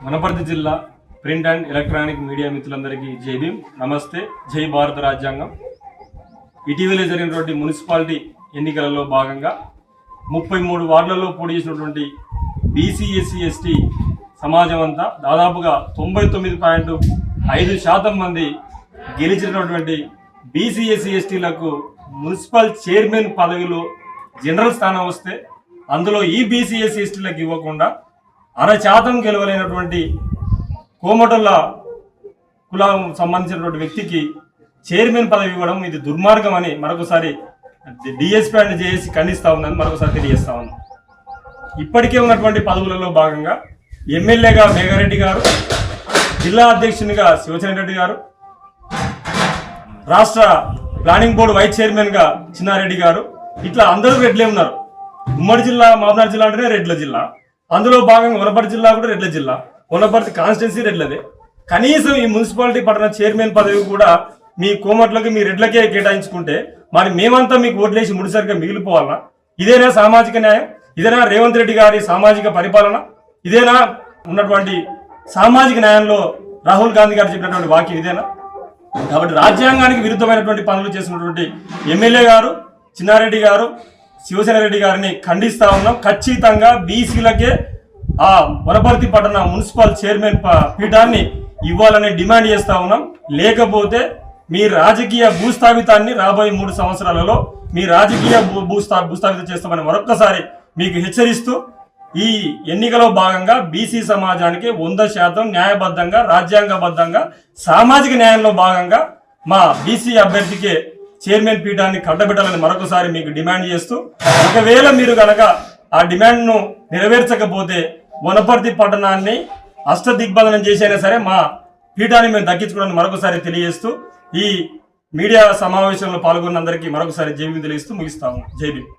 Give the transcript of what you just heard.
వనపర్తి జిల్లా print and electronic media మిత్రులందరికీ జై భీమ్, నమస్తే, జై భారత రాజ్యాంగం. ఇటీవల జరిగినటువంటి మున్సిపాలిటీ ఎన్నికలలో భాగంగా 33 వార్డులలో పోటీ చేసినటువంటి బీసీ ఎస్సీ ఎస్టీ సమాజం అంతా దాదాపుగా 99.5% మంది గెలిచినటువంటి బీసీ ఎస్సీ ఎస్టీలకు మున్సిపల్ చైర్మన్ పదవిలో జనరల్ స్థానం వస్తే అందులో ఈ బీసీ ఎస్సీ ఎస్టీలకు ఇవ్వకుండా 1% గెలవలేనటువంటి కోమటోళ్ళ కులం సంబంధించినటువంటి వ్యక్తికి చైర్మన్ పదవి ఇవ్వడం ఇది దుర్మార్గం అని మరొకసారి డిఎస్పీ అండ్ జేఏసీ ఖండిస్తా ఉందని మరొకసారి తెలియజేస్తా ఉన్నాం. ఇప్పటికే ఉన్నటువంటి పదవులలో భాగంగా ఎమ్మెల్యేగా మేఘారెడ్డి గారు, జిల్లా అధ్యక్షునిగా శివచంద్ర రెడ్డి గారు, రాష్ట్ర ప్లానింగ్ బోర్డు వైస్ చైర్మన్గా చిన్నారెడ్డి గారు, ఇట్లా అందరూ రెడ్లే ఉన్నారు. ఉమ్మడి జిల్లా మహబూబ్నగర్ జిల్లా అంటేనే రెడ్ల జిల్లా, అందులో భాగంగా వనపర్తి జిల్లా కూడా రెడ్ల జిల్లా, వనపర్తి కాన్స్టిట్యున్సీ రెడ్లదే. కనీసం ఈ మున్సిపాలిటీ పట్టణ చైర్మన్ పదవి కూడా మీ కోమట్లకి మీ రెడ్లకే కేటాయించుకుంటే మరి మేమంతా మీకు ఓట్లేసి ముడిసరిగా మిగిలిపోవాలన్నా? ఇదేనా సామాజిక న్యాయం? ఇదేనా రేవంత్ రెడ్డి గారి సామాజిక పరిపాలన? ఇదేనా ఉన్నటువంటి సామాజిక న్యాయంలో రాహుల్ గాంధీ గారు చెప్పినటువంటి వాక్యం ఇదేనా? కాబట్టి రాజ్యాంగానికి విరుద్ధమైనటువంటి పనులు చేసినటువంటి ఎమ్మెల్యే గారు, చిన్నారెడ్డి గారు, శివసేన రెడ్డి గారిని ఖండిస్తా ఉన్నాం. ఖచ్చితంగా బీసీలకే ఆ వనపర్తి పట్టణ మున్సిపల్ చైర్మన్ పీఠాన్ని ఇవ్వాలని డిమాండ్ చేస్తా ఉన్నాం. లేకపోతే మీ రాజకీయ భూస్థాపితాన్ని రాబోయే 3 సంవత్సరాలలో మీ రాజకీయ భూస్థాపితం చేస్తామని మరొక్కసారి మీకు హెచ్చరిస్తూ, ఈ ఎన్నికలో భాగంగా బీసీ సమాజానికి 100% న్యాయబద్ధంగా, రాజ్యాంగబద్ధంగా, సామాజిక న్యాయంలో భాగంగా మా బీసీ అభ్యర్థికే చైర్మన్ పీఠాన్ని కట్టబెట్టాలని మరొకసారి మీకు డిమాండ్ చేస్తూ, ఒకవేళ మీరు కనుక ఆ డిమాండ్ను నెరవేర్చకపోతే వనపర్తి పట్టణాన్ని అష్టదిగ్బంధనం చేసైనా సరే మా పీఠాన్ని మేము దక్కించుకోవడానికి మరొకసారి తెలియజేస్తూ, ఈ మీడియా సమావేశంలో పాల్గొన్నందరికీ మరొకసారి జై భీమ్ తెలియజేస్తూ ముగిస్తాము. జై భీమ్.